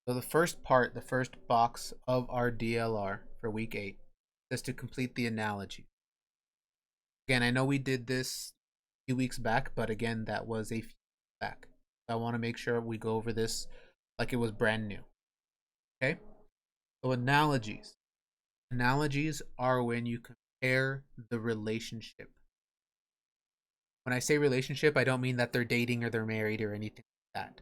So the first part, the first box of our DLR for week 8 is to complete the analogy. Again, I know we did this a few weeks back, but again, that was a few weeks back. So I want to make sure we go over this like it was brand new. Okay? So analogies. Analogies are when you compare the relationship. When I say relationship, I don't mean that they're dating or they're married or anything like that.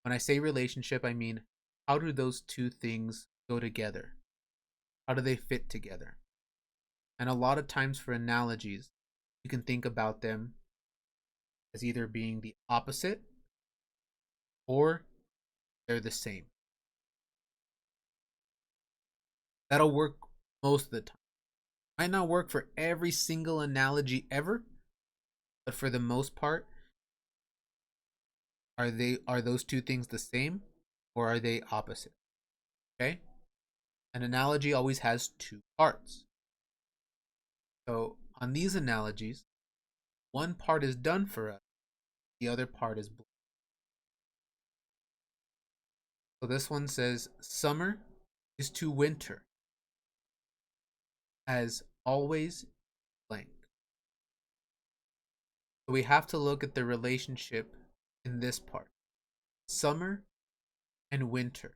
When I say relationship, I mean how do those two things go together? How do they fit together? And a lot of times for analogies, you can think about them as either being the opposite or they're the same. That'll work most of the time. Might not work for every single analogy ever, but for the most part, are those two things the same or are they opposite? Okay? An analogy always has two parts. So on these analogies, one part is done for us, the other part is blank. So this one says summer is to winter as always blank. So we have to look at the relationship in this part. Summer and winter.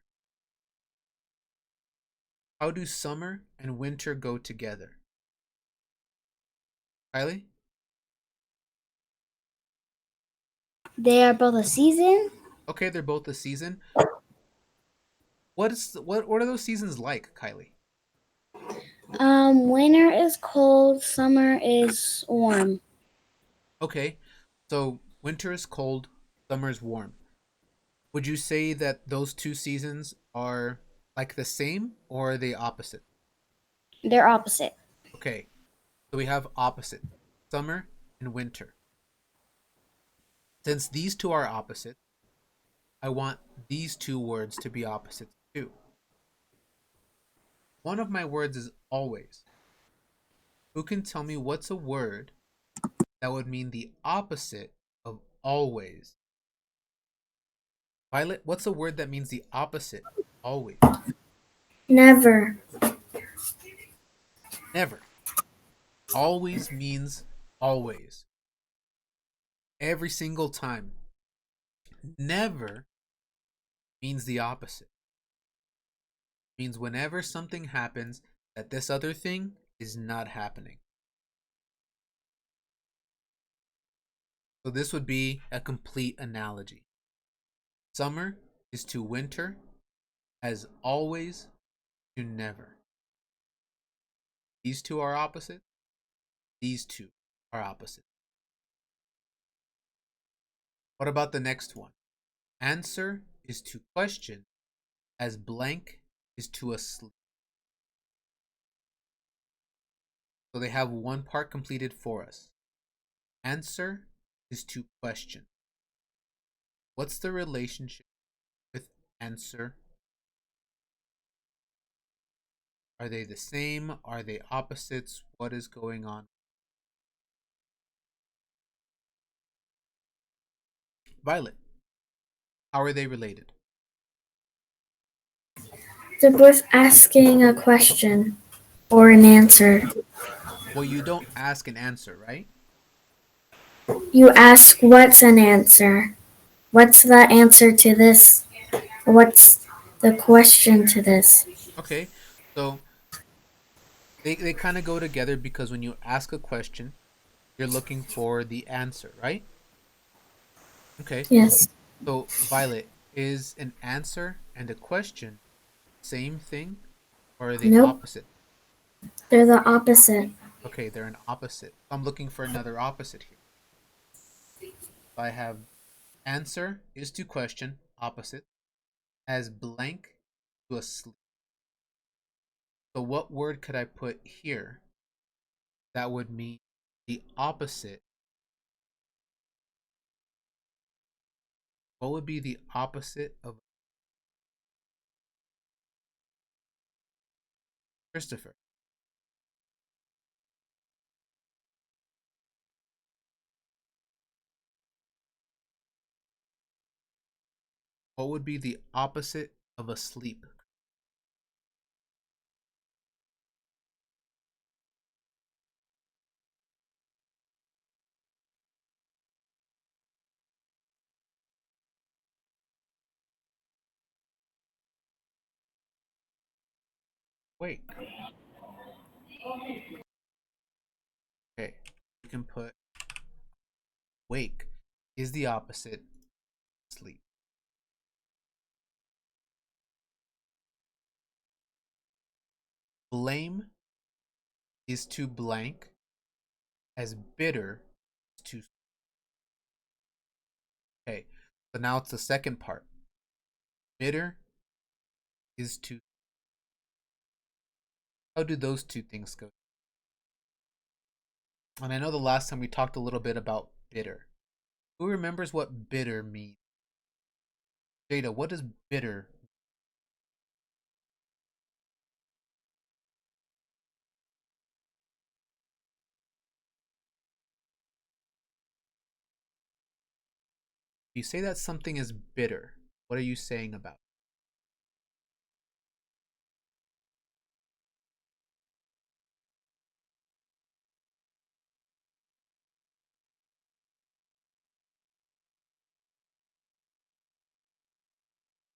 How do summer and winter go together? Kylie? They are both a season. Okay, they're both a season. What are those seasons like, Kylie? Winter is cold, summer is warm. Okay, so winter is cold, summer is warm. Would you say that those two seasons are like the same or are they opposite? They're opposite. Okay, so we have opposite, summer and winter. Since these two are opposite, I want these two words to be opposites too. One of my words is always. Who can tell me what's a word that would mean the opposite of always? Violet, what's a word that means the opposite of always? Never. Never. Always means always. Every single time. Never means the opposite. It means whenever something happens that this other thing is not happening. So this would be a complete analogy. Summer is to winter as always to never. These two are opposite. These two are opposite. What about the next one? Answer is to question as blank is to asleep. So they have one part completed for us. Answer is to question. What's the relationship with answer? Are they the same? Are they opposites? What is going on? Violet, how are they related? They're both asking a question or an answer. Well, you don't ask and answer, right? You ask what's an answer? What's the answer to this? What's the question to this? Okay, so they kind of go together because when you ask a question, you're looking for the answer, right? Okay, Yes. so Violet, is an answer and a question same thing or are they Nope. opposite? They're the opposite. Okay, they're an opposite. I'm looking for another opposite here. So I have answer is to question, opposite, as blank to asleep. So what word could I put here that would mean the opposite? What would be the opposite of Christopher? What would be the opposite of a sleep. Wake. Okay, you can put wake is the opposite sleep. Blame is to blank as bitter is to. Okay, so now it's the second part. Bitter is to. How do those two things go? And I know the last time we talked a little bit about bitter. Who remembers what bitter means? Jada, what does bitter? You say that something is bitter. What are you saying about it?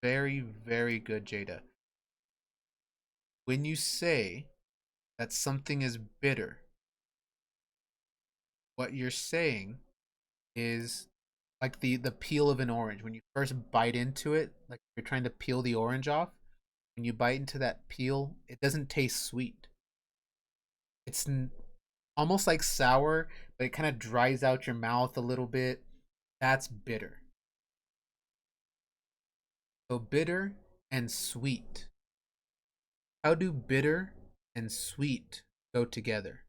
Very, very good, Jada. When you say that something is bitter, what you're saying is like the peel of an orange. When you first bite into it, like you're trying to peel the orange off, when you bite into that peel, it doesn't taste sweet. It's almost like sour, but it kind of dries out your mouth a little bit. That's bitter. So bitter and sweet. How do bitter and sweet go together?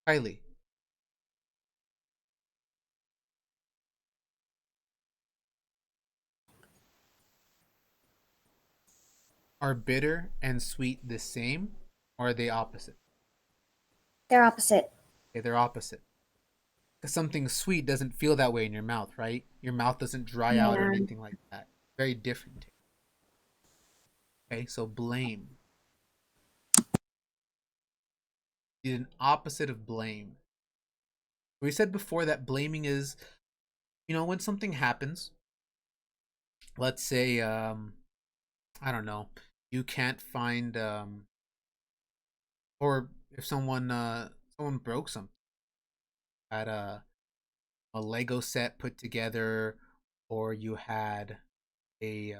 Kylie, are bitter and sweet the same or are they opposite? They're opposite. Okay, they're opposite. Because something sweet doesn't feel that way in your mouth, right? Your mouth doesn't dry out or Yeah. anything like that. Very different. Okay, so blame. An opposite of blame. We said before that blaming is, when something happens, let's say, I don't know, you can't find, or if someone broke something, had a Lego set put together, or you had a,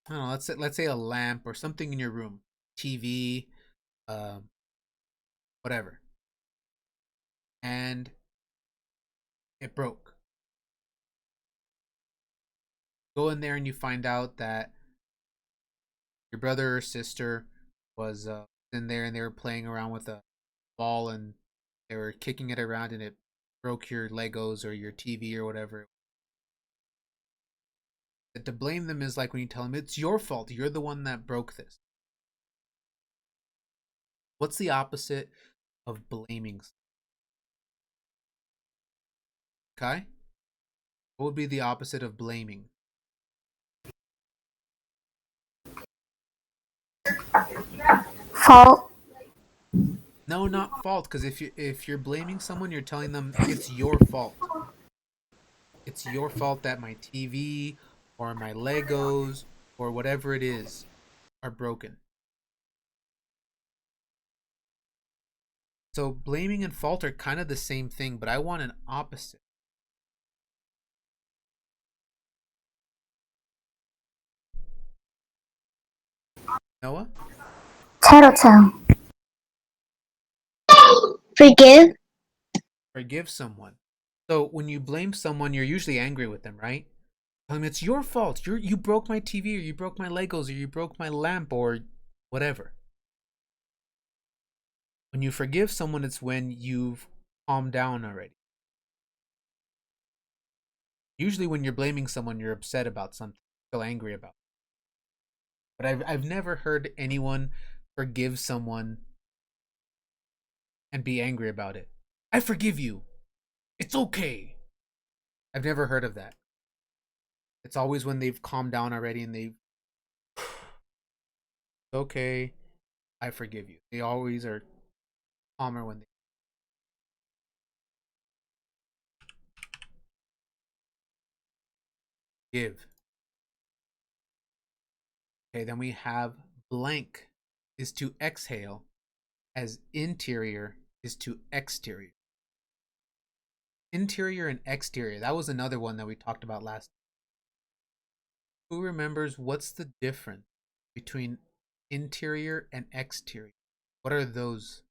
I don't know, let's say a lamp or something in your room, TV, um, whatever, and it broke. Go in there and you find out that your brother or sister was in there and they were playing around with a ball and they were kicking it around and it broke your Legos or your TV or whatever. But to blame them is like when you tell them it's your fault. You're the one that broke this. What's the opposite of blaming? Okay? What would be the opposite of blaming? Fault. No, not fault. Because if you're blaming someone, you're telling them it's your fault. It's your fault that my TV or my Legos or whatever it is are broken. So blaming and fault are kind of the same thing, but I want an opposite. Noah? Tattletale. Forgive. Forgive someone. So when you blame someone, you're usually angry with them, right? Tell them it's your fault. You broke my TV or you broke my Legos or you broke my lamp or whatever. When you forgive someone, it's when you've calmed down already. Usually when you're blaming someone, you're upset about something, still angry about it. But I've never heard anyone forgive someone and be angry about it. I forgive you. It's okay. I've never heard of that. It's always when they've calmed down already and they've okay, I forgive you. They always are calmer when they give. Okay, then we have blank is to exhale as interior is to exterior. Interior and exterior. That was another one that we talked about last. Who remembers what's the difference between interior and exterior? What are those?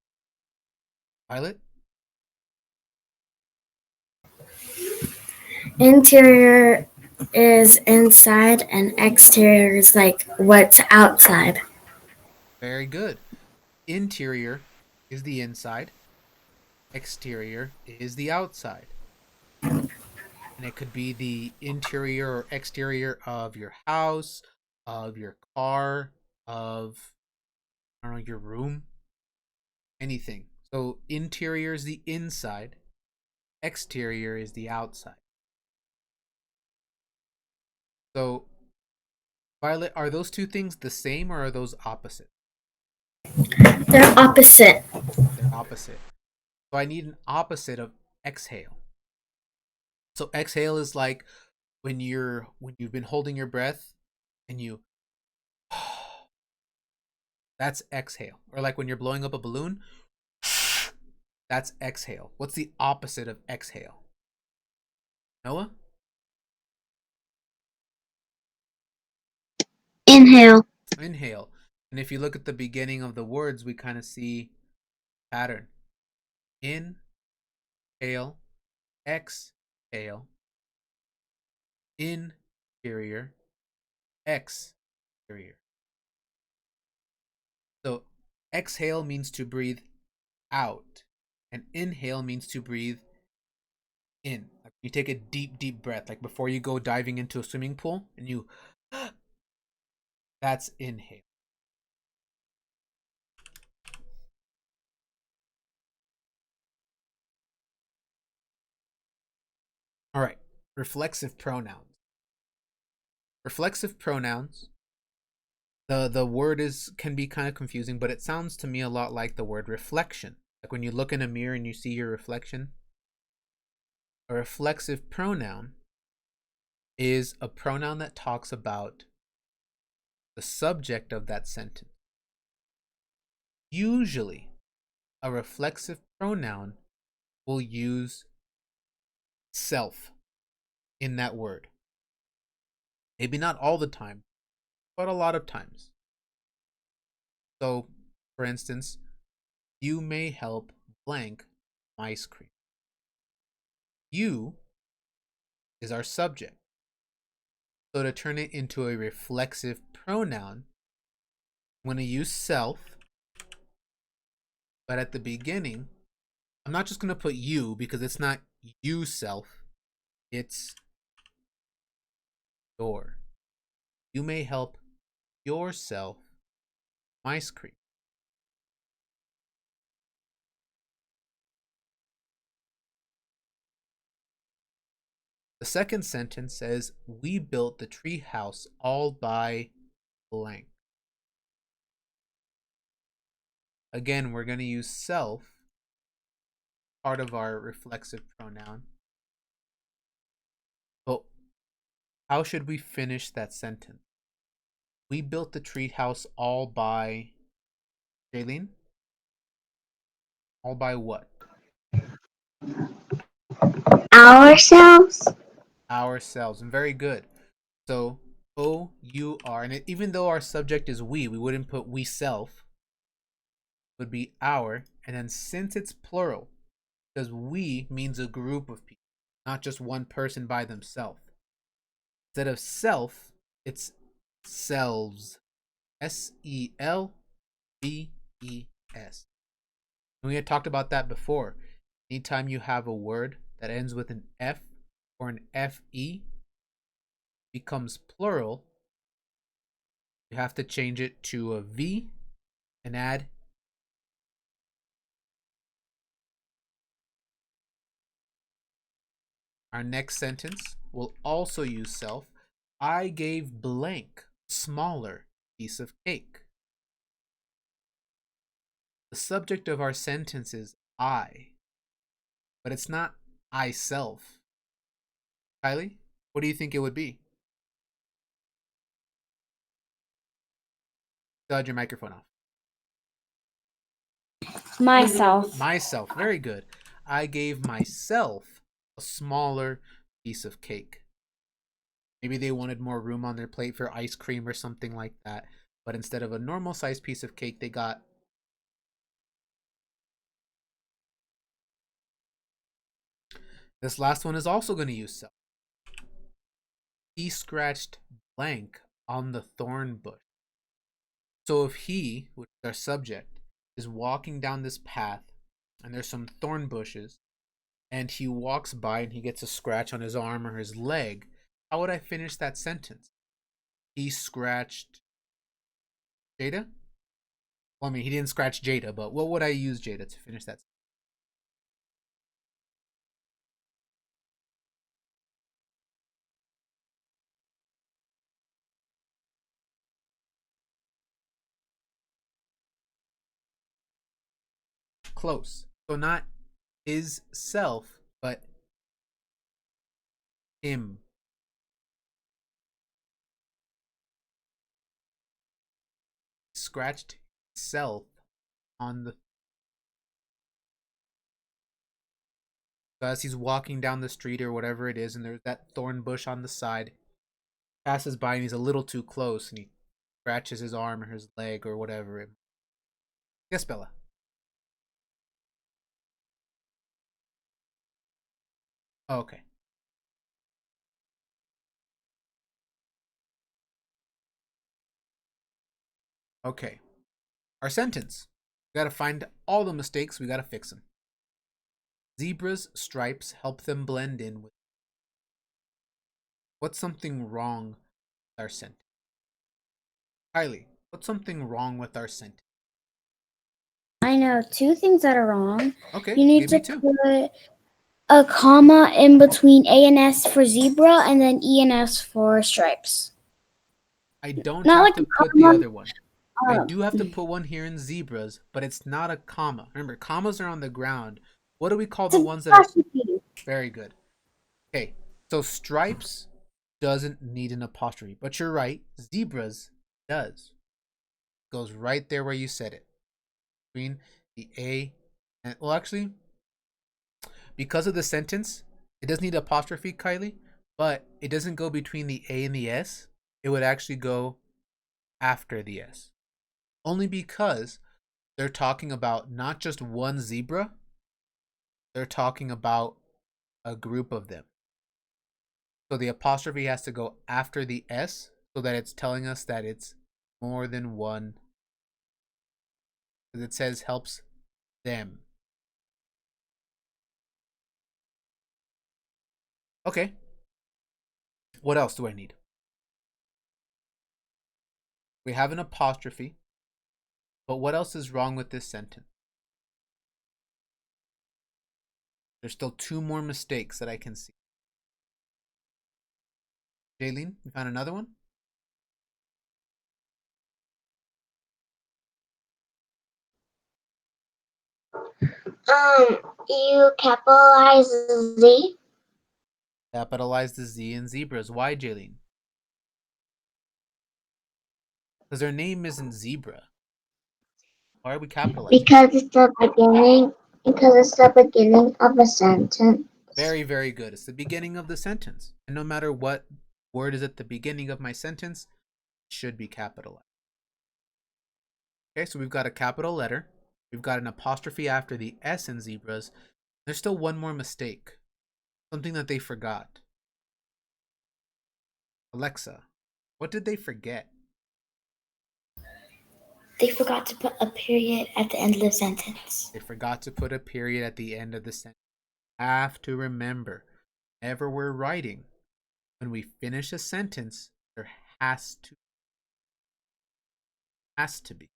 Violet? Interior is inside and exterior is like what's outside. Very good. Interior is the inside, exterior is the outside. And it could be the interior or exterior of your house, of your car, of I don't know, your room, anything. So interior is the inside, exterior is the outside. So Violet, are those two things the same or are those opposite? They're opposite. They're opposite. So I need an opposite of exhale. So exhale is like when you've been holding your breath and you that's exhale. Or like when you're blowing up a balloon, that's exhale. What's the opposite of exhale? Noah? Inhale. Inhale. And if you look at the beginning of the words, we kind of see pattern. Inhale, exhale, interior, exterior. So exhale means to breathe out, and inhale means to breathe in. Like you take a deep, deep breath, like before you go diving into a swimming pool, and you that's inhale. All right, reflexive pronouns. Reflexive pronouns. The word is can be kind of confusing, but it sounds to me a lot like the word reflection. Like when you look in a mirror and you see your reflection. A reflexive pronoun is a pronoun that talks about the subject of that sentence. Usually, a reflexive pronoun will use self in that word. Maybe not all the time, but a lot of times. So, for instance, you may help blank ice cream. You is our subject. So to turn it into a reflexive pronoun, I'm going to use self, but at the beginning, I'm not just going to put you because it's not you self, it's your. You may help yourself ice cream. The second sentence says, we built the tree house all by blank. Again, we're going to use self, part of our reflexive pronoun. But how should we finish that sentence? We built the tree house all by Jaylene? All by what? Ourselves. Ourselves. And very good. So O-U-R. And even though our subject is we wouldn't put we self. It would be our. And then since it's plural, because we means a group of people, not just one person by themselves. Instead of self, it's selves. S-E-L-V-E-S. We had talked about that before. Anytime you have a word that ends with an F or an FE becomes plural, you have to change it to a V and add our next sentence will also use self, I gave blank a smaller piece of cake. The subject of our sentence is I, but it's not I self. Kylie, what do you think it would be? Still had your microphone off. Myself. Myself. Very good. I gave myself a smaller piece of cake. Maybe they wanted more room on their plate for ice cream or something like that. But instead of a normal sized piece of cake, they got this last one is also going to use self. He scratched blank on the thorn bush. So if he, which is our subject, is walking down this path and there's some thorn bushes and he walks by and he gets a scratch on his arm or his leg, how would I finish that sentence? He scratched Jada? Well, I mean, he didn't scratch Jada, but what would I use Jada to finish that sentence? Close. So not his self, but him. Scratched himself on the. So as he's walking down the street or whatever it is, and there's that thorn bush on the side, passes by and he's a little too close, and he scratches his arm or his leg or whatever. Yes, Bella. Oh, okay. Okay. Our sentence. We gotta find all the mistakes. We gotta fix them. Zebras' stripes help them blend in with. What's something wrong with our sentence? Kylie, what's something wrong with our sentence? I know two things that are wrong. Okay, You need give to me two. put a comma in between A and S for zebra and then E and S for stripes. I don't Not have like to a put the comma. other one. I do have to put one here in zebras, but it's not a comma. Remember, commas are on the ground. What do we call the ones that are very good? Okay, so stripes doesn't need an apostrophe, but you're right. Zebras does. Goes right there where you said it. Between the A and, well, actually, because of the sentence, it does need apostrophe, Kylie, but it doesn't go between the A and the S. It would actually go after the S. Only because they're talking about not just one zebra, they're talking about a group of them. So the apostrophe has to go after the S so that it's telling us that it's more than one. Because it says helps them. Okay. What else do I need? We have an apostrophe. But what else is wrong with this sentence? There's still two more mistakes that I can see. Jaylene, you found another one? You capitalize Z Capitalize the Z in zebras. Why, Jaylene? Because their name isn't Zebra. Why are we capitalizing? because it's the beginning. Because it's the beginning of a sentence. Very, very good. It's the beginning of the sentence. And no matter what word is at the beginning of my sentence, it should be capitalized. Okay, so we've got a capital letter. We've got an apostrophe after the S in zebras. There's still one more mistake. Something that they forgot. Alexa, what did they forget? They forgot to put a period at the end of the sentence. They forgot to put a period at the end of the sentence. Have to remember, whenever we're writing, when we finish a sentence, there has to be.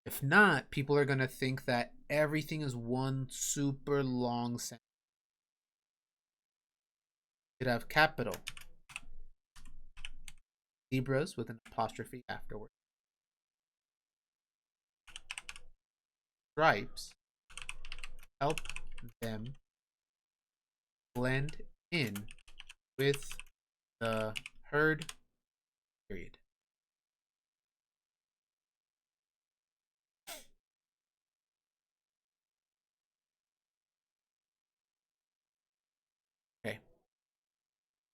If not, people are going to think that everything is one super long sentence. You could have capital zebras with an apostrophe afterward. Stripes help them blend in with the herd, period. Okay.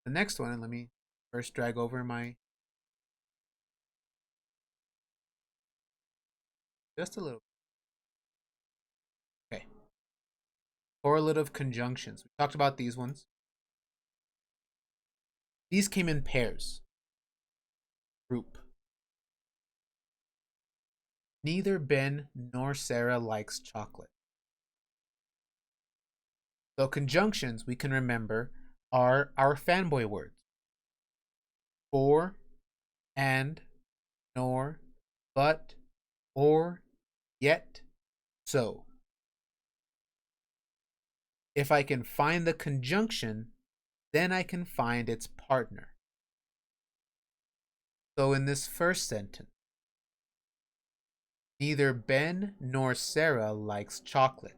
The next one, let me first drag over my just a little. Okay. Correlative conjunctions. We talked about these ones. These came in pairs. Group. Neither Ben nor Sarah likes chocolate. So conjunctions we can remember are our fanboy words. For, and, nor, but, or, yet, so. If I can find the conjunction, then I can find its partner. So in this first sentence, neither Ben nor Sarah likes chocolate.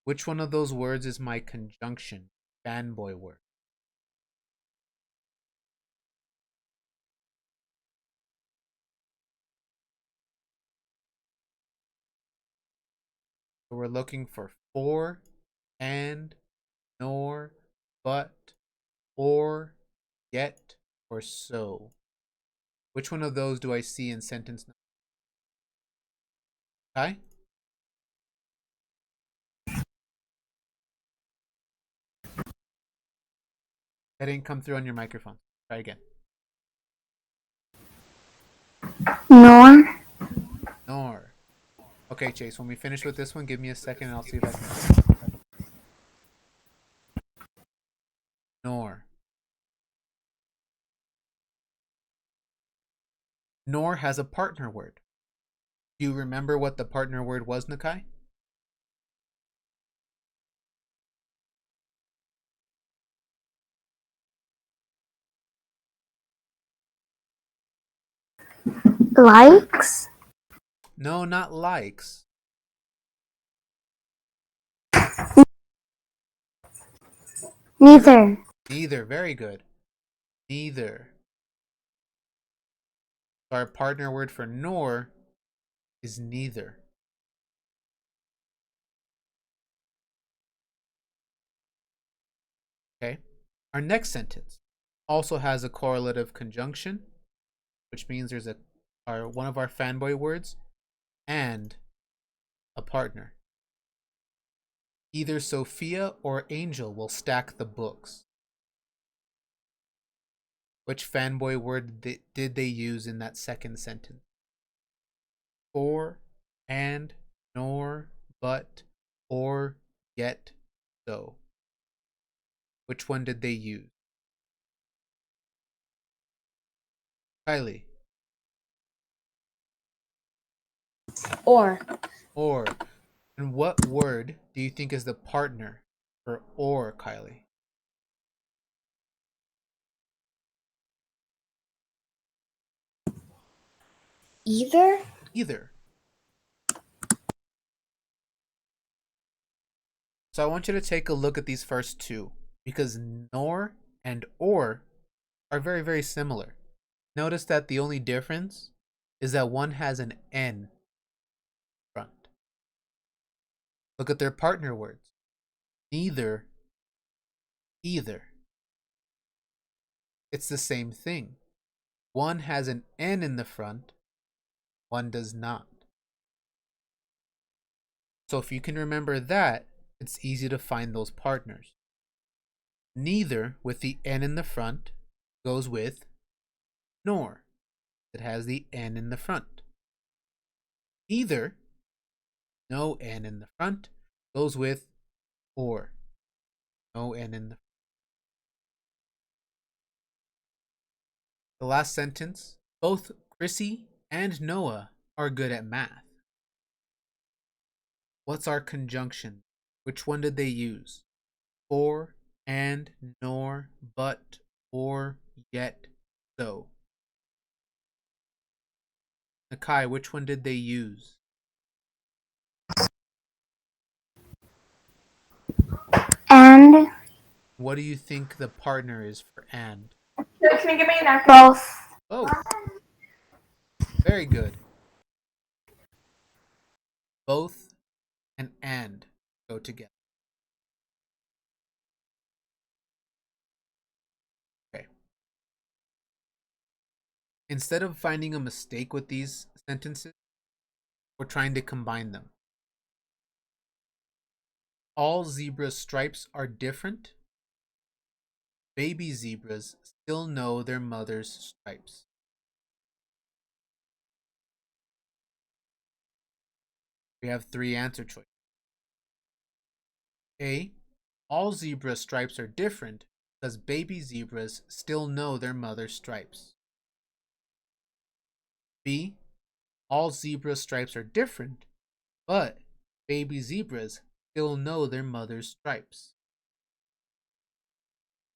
Which one of those words is my conjunction, fanboy word? So we're looking for, and, nor, but, or, yet, or so. Which one of those do I see in sentence number? Okay? That didn't come through on your microphone. Try again. Nor. Nor. Okay, Chase, when we finish with this one, give me a second and I'll see if I can. Nor. Nor has a partner word. Do you remember what the partner word was, Nakai? Likes? No, not likes. Neither. Neither. Very good. Neither. So our partner word for nor is neither. Okay. Our next sentence also has a correlative conjunction, which means there's one of our fanboy words and a partner. Either Sophia or Angel will stack the books. Which fanboy word did they use in that second sentence? For, and, nor, but, or, yet, so. Which one did they use? Kylie. Or. Or. And what word do you think is the partner for or, Kylie? Either? Either. So I want you to take a look at these first two because nor and or are very, very similar. Notice that the only difference is that one has an N front. Look at their partner words. Neither, either. It's the same thing. One has an N in the front, one does not. So if you can remember that, it's easy to find those partners. Neither with the N in the front goes with nor. It has the N in the front. Either, no N in the front, goes with or. No N in the last sentence. Both Chrissy and Noah are good at math. What's our conjunction? Which one did they use? For, and, nor, but, or, yet, Nakai, which one did they use? And What do you think the partner is for and? can you give me that? Both. Both. Very good. Both and go together. Okay. Instead of finding a mistake with these sentences, we're trying to combine them. All zebra stripes are different. Baby zebras still know their mother's stripes. We have three answer choices. A. All zebra stripes are different because baby zebras still know their mother's stripes. B. All zebra stripes are different, but baby zebras still know their mother's stripes.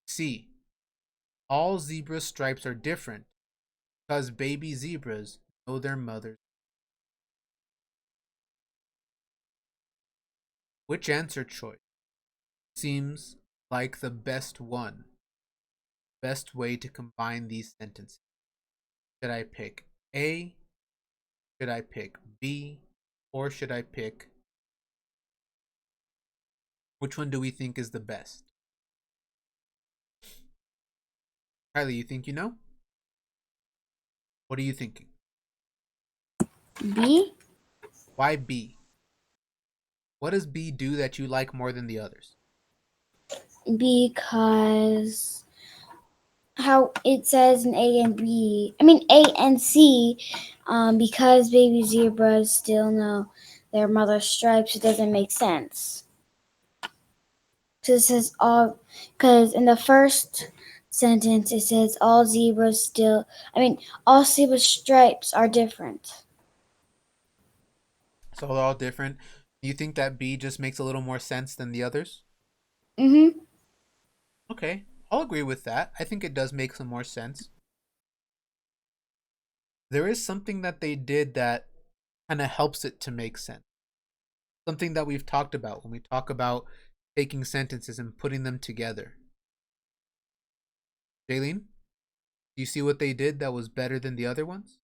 C. All zebra stripes are different because baby zebras know their mother's. Which answer choice seems like the best one? Best way to combine these sentences? Should I pick A? Should I pick B? Or should I pick? Which one do we think is the best? Kylie, you think you know? What are you thinking? B? Why B? What does B do that you like more than the others? Because how it says in A and B, I mean A and C, because baby zebras still know their mother's stripes, it doesn't make sense. Because it says all, because in the first sentence it says all zebras still, all zebra stripes are different. So they're all different. Do you think that B just makes a little more sense than the others? Mm-hmm. Okay, I'll agree with that. I think it does make some more sense. There is something that they did that kind of helps it to make sense. Something that we've talked about when we talk about taking sentences and putting them together. Jaylene, do you see what they did that was better than the other ones?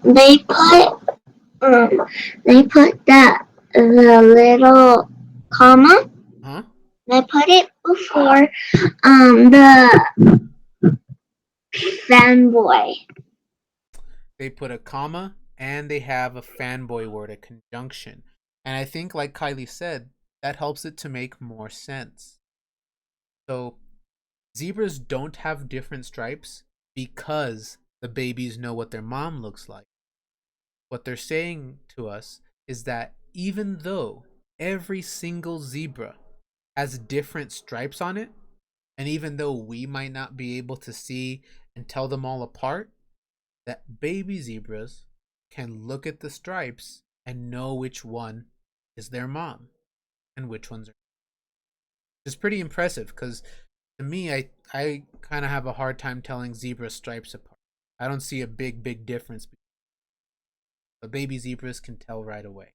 They put they put the little comma. Huh? They put it before the fanboy. They put a comma and they have a fanboy word, a conjunction. And I think, like Kylie said, that helps it to make more sense. So, zebras don't have different stripes because the babies know what their mom looks like. What they're saying to us is that even though every single zebra has different stripes on it, and even though we might not be able to see and tell them all apart, that baby zebras can look at the stripes and know which one is their mom and which ones are. It's pretty impressive because to me, I kind of have a hard time telling zebra stripes apart. I don't see a big difference, but baby zebras can tell right away.